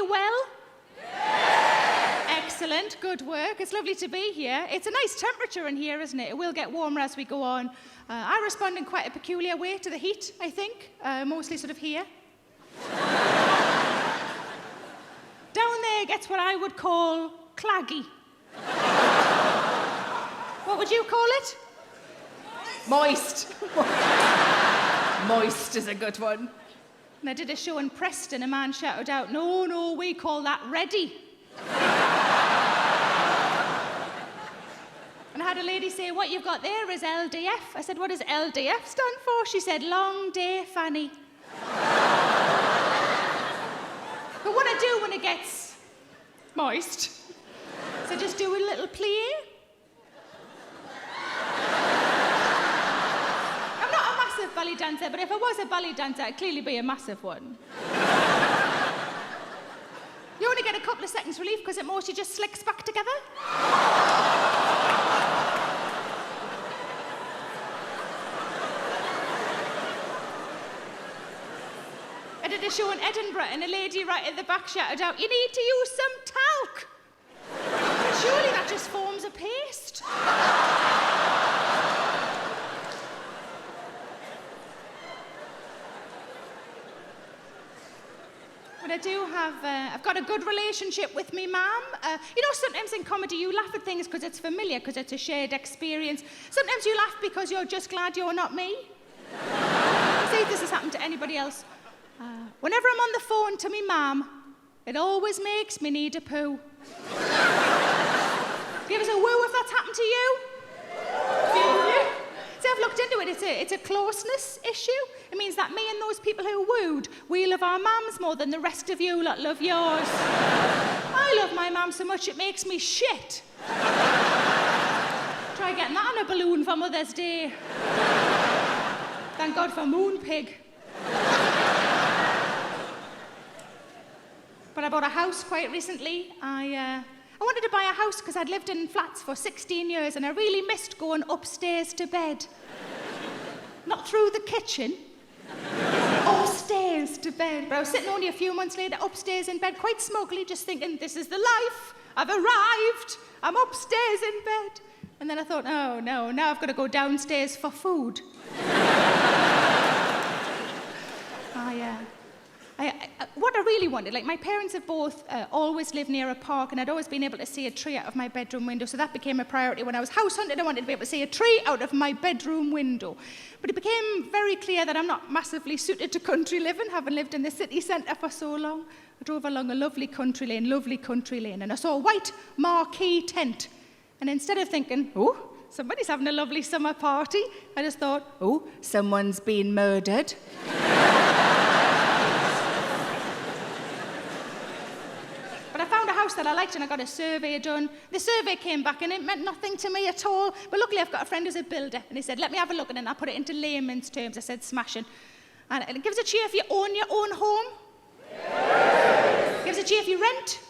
you well? Excellent, good work. It's lovely to be here. It's a nice temperature in here, isn't it? It will get warmer as we go on. I respond in quite a peculiar way to the heat, I think. Mostly sort of here. Down there gets what I would call claggy. What would you call it? Moist. Moist is a good one. And I did a show in Preston. A man shouted out, no, we call that ready. And I had a lady say, what you've got there is LDF. I said, what does LDF stand for? She said, long day Fanny. But what I do when it gets moist, so just do a little plie. I'm not a massive belly dancer, but if I was a belly dancer, I'd clearly be a massive one. You only get a couple of seconds relief because it mostly just slicks back together. I did a show in Edinburgh and a lady right at the back shouted out, you need to use some talc. But surely that just forms a paste. But I do have, I've got a good relationship with me mum. You know, sometimes in comedy you laugh at things because it's familiar, because it's a shared experience. Sometimes you laugh because you're just glad you're not me. See if this has happened to anybody else. Whenever I'm on the phone to me mum, it always makes me need a poo. Give us a woo if that's happened to you. See, I've looked into it. It's a closeness issue. It means that me and those people who wooed, we love our mums more than the rest of you lot love yours. I love my mum so much it makes me shit. Try getting that on a balloon for Mother's Day. Thank God for Moonpig. But I bought a house quite recently. I wanted to buy a house because I'd lived in flats for 16 years and I really missed going upstairs to bed. Not through the kitchen, upstairs to bed. But I was sitting only a few months later upstairs in bed, quite smugly, just thinking, this is the life. I've arrived. I'm upstairs in bed. And then I thought, oh no, now I've got to go downstairs for food. What I really wanted, like my parents have both always lived near a park and I'd always been able to see a tree out of my bedroom window, so that became a priority. When I was house hunting, I wanted to be able to see a tree out of my bedroom window. But it became very clear that I'm not massively suited to country living, having lived in the city centre for so long. I drove along a lovely country lane, and I saw a white marquee tent. And instead of thinking, oh, somebody's having a lovely summer party, I just thought, oh, someone's been murdered. That I liked and I got a survey done. The survey came back and it meant nothing to me at all. But luckily I've got a friend who's a builder and he said, let me have a look at it and I'll put it into layman's terms. I said, smashing. And it gives a cheer if you own your own home. Yes. Gives a cheer if you rent.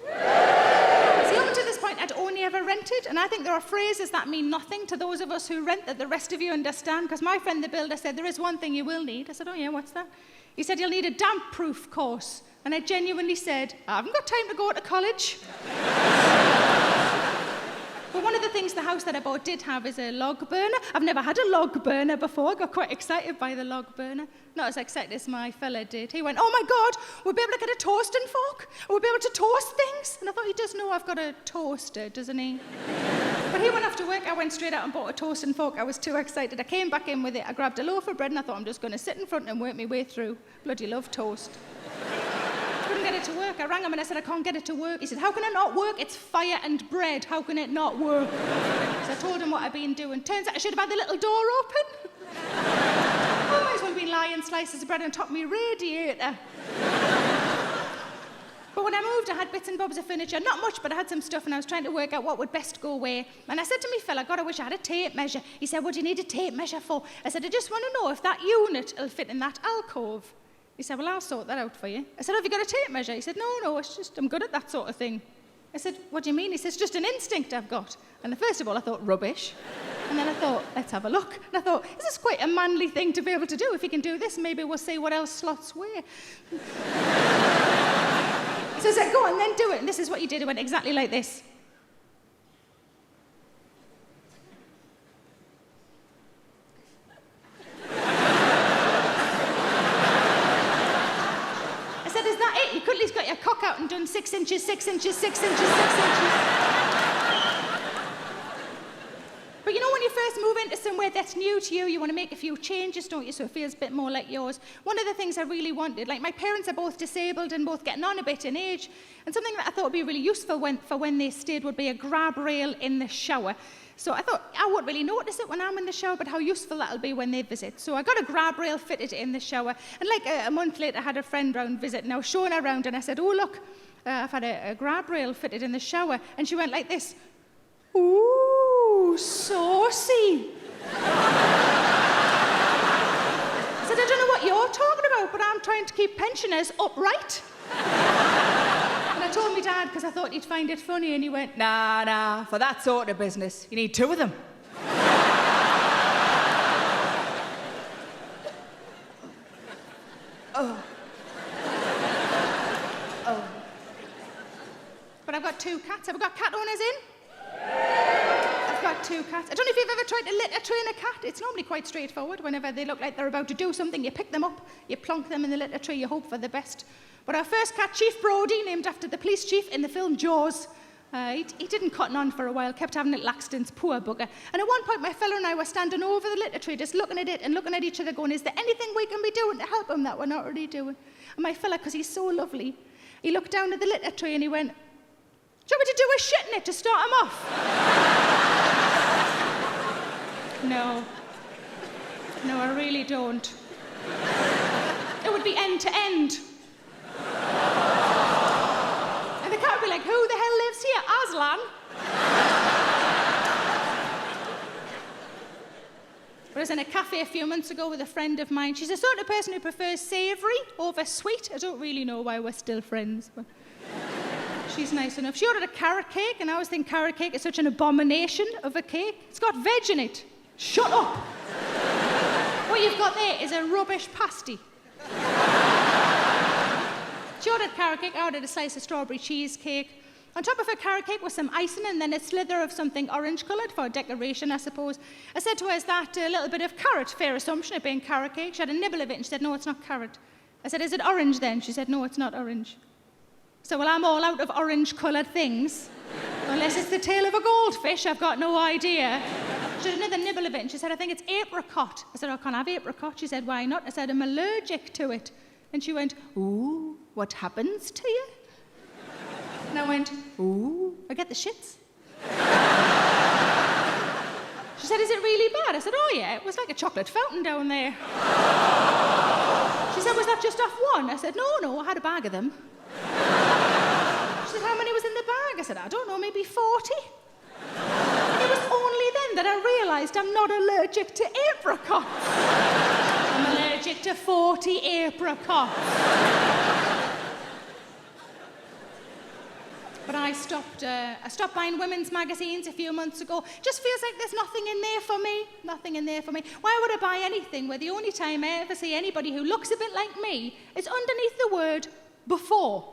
Yes. See, up to this point I'd only ever rented, and I think there are phrases that mean nothing to those of us who rent that the rest of you understand, because my friend the builder said, there is one thing you will need. I said, oh yeah, what's that? He said, you'll need a damp-proof course. And I genuinely said, I haven't got time to go to college. But one of the things the house that I bought did have is a log burner. I've never had a log burner before. I got quite excited by the log burner. Not as excited as my fella did. He went, oh my God, we'll be able to get a toasting fork. We'll be able to toast things. And I thought, he does know I've got a toaster, doesn't he? But he went off to work. I went straight out and bought a toasting fork. I was too excited. I came back in with it. I grabbed a loaf of bread and I thought, I'm just going to sit in front and work my way through. Bloody love toast. Couldn't get it to work. I rang him and I said, I can't get it to work. He said, how can it not work? It's fire and bread. How can it not work? So I told him what I'd been doing. Turns out I should have had the little door open. I might as well have been lying slices of bread on top of my radiator. But when I moved, I had bits and bobs of furniture. Not much, but I had some stuff, and I was trying to work out what would best go where. And I said to me fella, God, I wish I had a tape measure. He said, what do you need a tape measure for? I said, I just want to know if that unit will fit in that alcove. He said, well, I'll sort that out for you. I said, have you got a tape measure? He said, no, it's just, I'm good at that sort of thing. I said, what do you mean? He says, just an instinct I've got. And first of all, I thought, rubbish. And then I thought, let's have a look. And I thought, this is quite a manly thing to be able to do. If he can do this, maybe we'll see what else slots where. He says, go on then, do it. And this is what he did. It went exactly like this. I said, is that it? You could at least got your cock out and done 6 inches, 6 inches, 6 inches, 6 inches. But you know, when you first move into somewhere that's new to you, you want to make a few changes, don't you, so it feels a bit more like yours. One of the things I really wanted, like my parents are both disabled and both getting on a bit in age, and something that I thought would be really useful for when they stayed would be a grab rail in the shower. So I thought I won't really notice it when I'm in the shower, but how useful that'll be when they visit. So I got a grab rail fitted in the shower, and like a month later I had a friend round visiting. I was showing her around and I said, oh look, I've had a grab rail fitted in the shower, and she went like this. Ooh, saucy. I said, I don't know what you're talking about, but I'm trying to keep pensioners upright. And I told my dad because I thought he'd find it funny, and he went, Nah, for that sort of business, you need 2 of them. Oh. But I've got 2 cats. Have I got cat owners in? I've got 2 cats. I don't know if you've ever tried to litter train a cat. It's normally quite straightforward. Whenever they look like they're about to do something, you pick them up, you plonk them in the litter tray, you hope for the best. But our first cat, Chief Brody, named after the police chief in the film Jaws, he didn't cotton on for a while, kept having little accidents, poor bugger. And at one point, my fella and I were standing over the litter tray, just looking at it and looking at each other, going, is there anything we can be doing to help him that we're not already doing? And my fella, because he's so lovely, he looked down at the litter tray and he went, do you want me to do a shit in it to start him off? No, I really don't. It would be end to end. And the cat would be like, who the hell lives here? Aslan? I was in a cafe a few months ago with a friend of mine. She's the sort of person who prefers savoury over sweet. I don't really know why we're still friends, but she's nice enough. She ordered a carrot cake, and I always think carrot cake is such an abomination of a cake. It's got veg in it. Shut up. What you've got there is a rubbish pasty. She ordered carrot cake, I ordered a slice of strawberry cheesecake. On top of her carrot cake was some icing and then a slither of something orange-coloured for decoration, I suppose. I said to her, is that a little bit of carrot? Fair assumption, it being carrot cake. She had a nibble of it and she said, no, it's not carrot. I said, is it orange then? She said, no, it's not orange. So, well, I'm all out of orange-coloured things. Unless it's the tail of a goldfish, I've got no idea. She had another nibble of it and she said, I think it's apricot. I said, I can't have apricot. She said, why not? I said, I'm allergic to it. And she went, ooh, what happens to you? And I went, ooh, I get the shits. She said, is it really bad? I said, oh yeah, it was like a chocolate fountain down there. She said, was that just off one? I said, no, I had a bag of them. She said, how many was in the bag? I said, I don't know, maybe 40. And it was only then that I realised I'm not allergic to apricots. I'm allergic to 40 apricots. But I stopped buying women's magazines a few months ago. Just feels like there's nothing in there for me. Nothing in there for me. Why would I buy anything where the only time I ever see anybody who looks a bit like me is underneath the word before?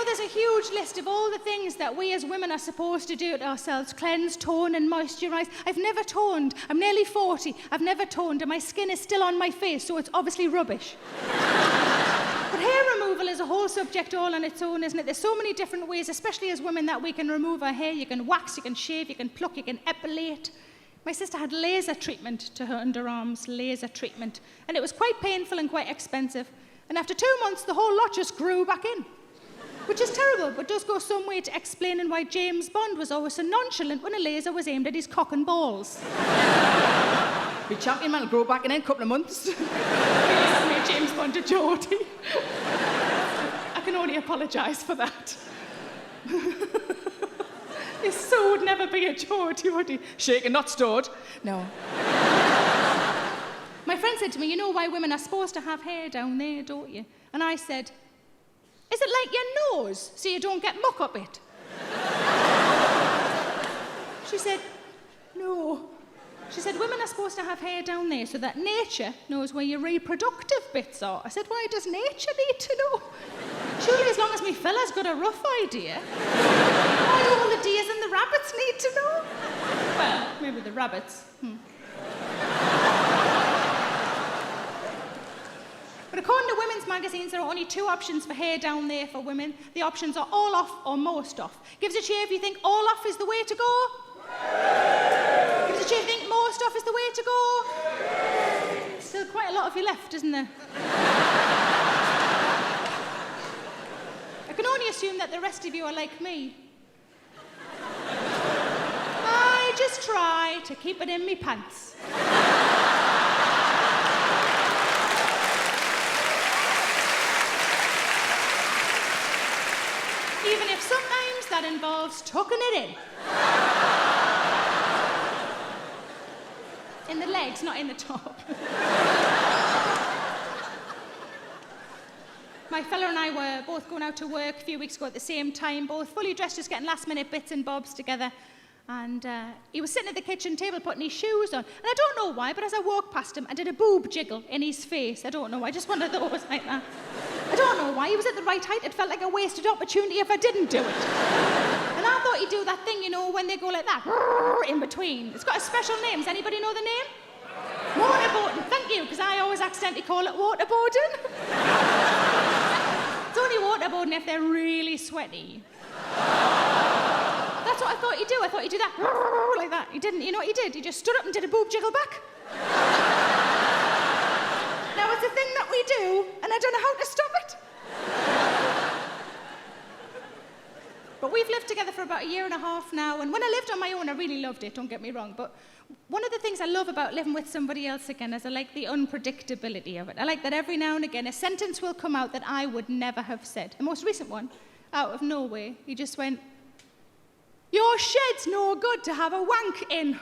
There's a huge list of all the things that we as women are supposed to do to ourselves. Cleanse, tone and moisturise. I've never toned. I'm nearly 40. I've never toned and my skin is still on my face, so it's obviously rubbish. But hair removal is a whole subject all on its own, isn't it? There's so many different ways, especially as women, that we can remove our hair. You can wax, you can shave, you can pluck, you can epilate. My sister had laser treatment to her underarms, laser treatment. And it was quite painful and quite expensive. And after 2 months, the whole lot just grew back in. Which is terrible, but does go some way to explaining why James Bond was always so nonchalant when a laser was aimed at his cock and balls. Your champion man will grow back in a couple of months. Please have made James Bond a Geordie. I can only apologise for that. His son would never be a Geordie, would he? Shaken, not stirred. No. My friend said to me, you know why women are supposed to have hair down there, don't you? And I said, is it like your nose, so you don't get muck up it? She said, no. She said, women are supposed to have hair down there so that nature knows where your reproductive bits are. I said, why does nature need to know? Surely as long as me fella's got a rough idea, why all the deers and the rabbits need to know? Well, maybe the rabbits. But according to women's magazines, there are only 2 options for hair down there for women. The options are all off or most off. Give us a cheer if you think all off is the way to go. Give us a cheer if you think most off is the way to go. Still quite a lot of you left, isn't there? I can only assume that the rest of you are like me. I just try to keep it in me pants. Even if sometimes that involves tucking it in. In the legs, not in the top. My fella and I were both going out to work a few weeks ago at the same time, both fully dressed, just getting last-minute bits and bobs together. And he was sitting at the kitchen table putting his shoes on. And I don't know why, but as I walked past him, I did a boob jiggle in his face. I don't know why, just one of those like that. I don't know why. He was at the right height. It felt like a wasted opportunity if I didn't do it. And I thought he'd do that thing, you know, when they go like that, in between. It's got a special name. Does anybody know the name? Waterboarding. Thank you, because I always accidentally call it waterboarding. It's only waterboarding if they're really sweaty. That's what I thought he'd do. I thought he'd do that, like that. He didn't. You know what he did? He just stood up and did a boob jiggle back. Now, it's a thing that we do, and I don't know how to stop it. But we've lived together for about 1.5 years now, and when I lived on my own, I really loved it, don't get me wrong. But one of the things I love about living with somebody else again is I like the unpredictability of it. I like that every now and again a sentence will come out that I would never have said. The most recent one, out of nowhere, he just went, "Your shed's no good to have a wank in."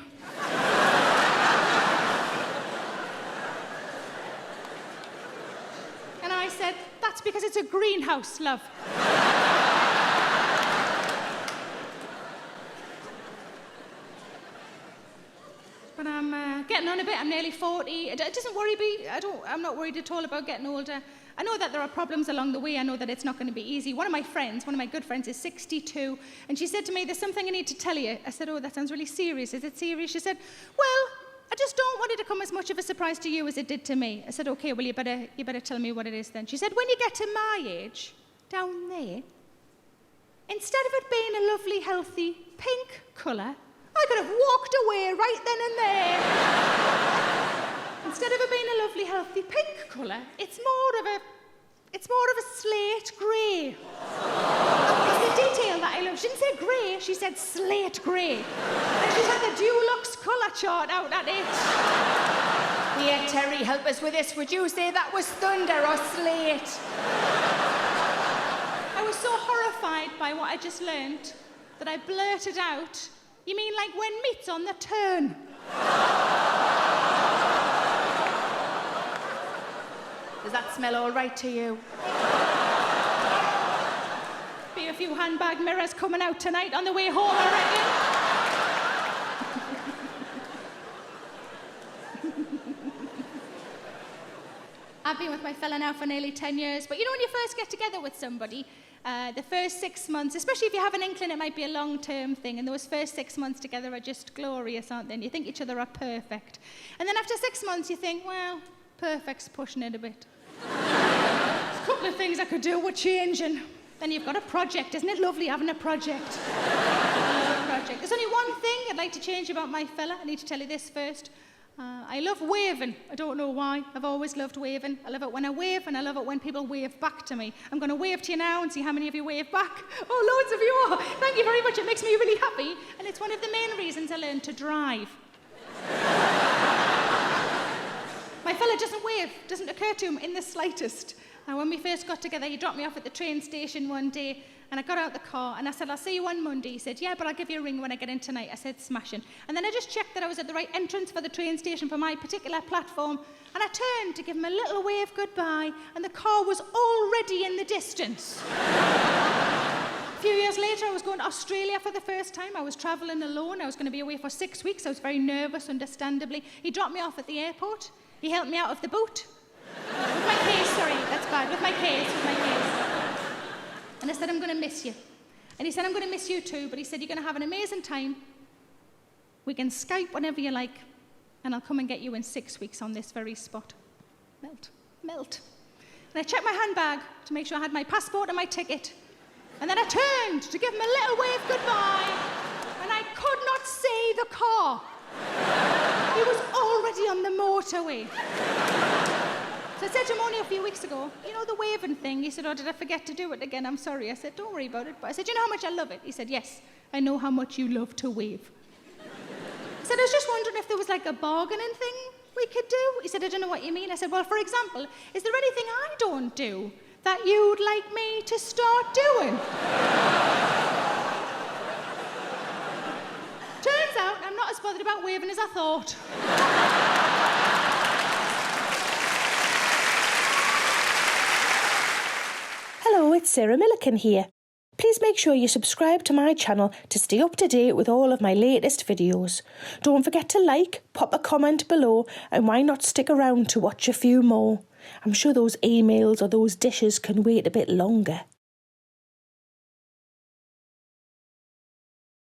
And I said, "That's because it's a greenhouse, love." But I'm getting on a bit. I'm nearly 40. It doesn't worry me. I'm not worried at all about getting older. I know that there are problems along the way. I know that it's not going to be easy. One of my good friends is 62, and she said to me, "There's something I need to tell you." I said, "Oh, that sounds really serious. Is it serious?" She said, "Well, I just don't want it to come as much of a surprise to you as it did to me." I said, "Okay, well, you better tell me what it is then." She said, "When you get to my age, down there, instead of it being a lovely, healthy pink colour, I could have walked away right then and there. Instead of it being a lovely, healthy pink colour, it's more of a slate grey." It's the detail that I love. She didn't say grey, she said slate grey. And she's had the Dulux colour chart out at it. Here, Terry, help us with this. Would you say that was thunder or slate? I was so horrified by what I just learned that I blurted out, "You mean like when meat's on the turn?" Does that smell all right to you? Be a few handbag mirrors coming out tonight on the way home, I reckon. I've been with my fella now for nearly 10 years, but you know when you first get together with somebody, the first 6 months, especially if you have an inkling it might be a long-term thing, and those first 6 months together are just glorious, aren't they? And you think each other are perfect. And then after 6 months you think, well, perfect's pushing it a bit. There's a couple of things I could do with changing. Then you've got a project. Isn't it lovely having a project? There's only one thing I'd like to change about my fella. I need to tell you this first. I love waving. I don't know why. I've always loved waving. I love it when I wave, and I love it when people wave back to me. I'm going to wave to you now and see how many of you wave back. Oh, loads of you are. Thank you very much. It makes me really happy. And it's one of the main reasons I learned to drive. My fella doesn't wave. Doesn't occur to him in the slightest. When we first got together, he dropped me off at the train station one day, and I got out the car, and I said, "I'll see you on Monday." He said, "Yeah, but I'll give you a ring when I get in tonight." I said, "Smashing." And then I just checked that I was at the right entrance for the train station for my particular platform, and I turned to give him a little wave goodbye, and the car was already in the distance. A few years later, I was going to Australia for the first time. I was travelling alone. I was going to be away for 6 weeks. I was very nervous, understandably. He dropped me off at the airport. He helped me out of the boot. With my case, sorry, that's bad. With my case. And I said, I'm going to miss you. And he said, I'm going to miss you too. But he said, you're going to have an amazing time. We can Skype whenever you like. And I'll come and get you in 6 weeks on this very spot. Melt. And I checked my handbag to make sure I had my passport and my ticket. And then I turned to give him a little wave goodbye, and I could not see the car. He was already on the motorway. So I said to him only a few weeks ago, you know the waving thing? He said, oh, did I forget to do it again? I'm sorry. I said, don't worry about it. But I said, you know how much I love it? He said, yes, I know how much you love to wave. I said, I was just wondering if there was like a bargaining thing we could do. He said, I don't know what you mean. I said, well, for example, is there anything I don't do that you'd like me to start doing? Turns out I'm not as bothered about waving as I thought. Hello, it's Sarah Milliken here. Please make sure you subscribe to my channel to stay up to date with all of my latest videos. Don't forget to like, pop a comment below, and why not stick around to watch a few more? I'm sure those emails or those dishes can wait a bit longer.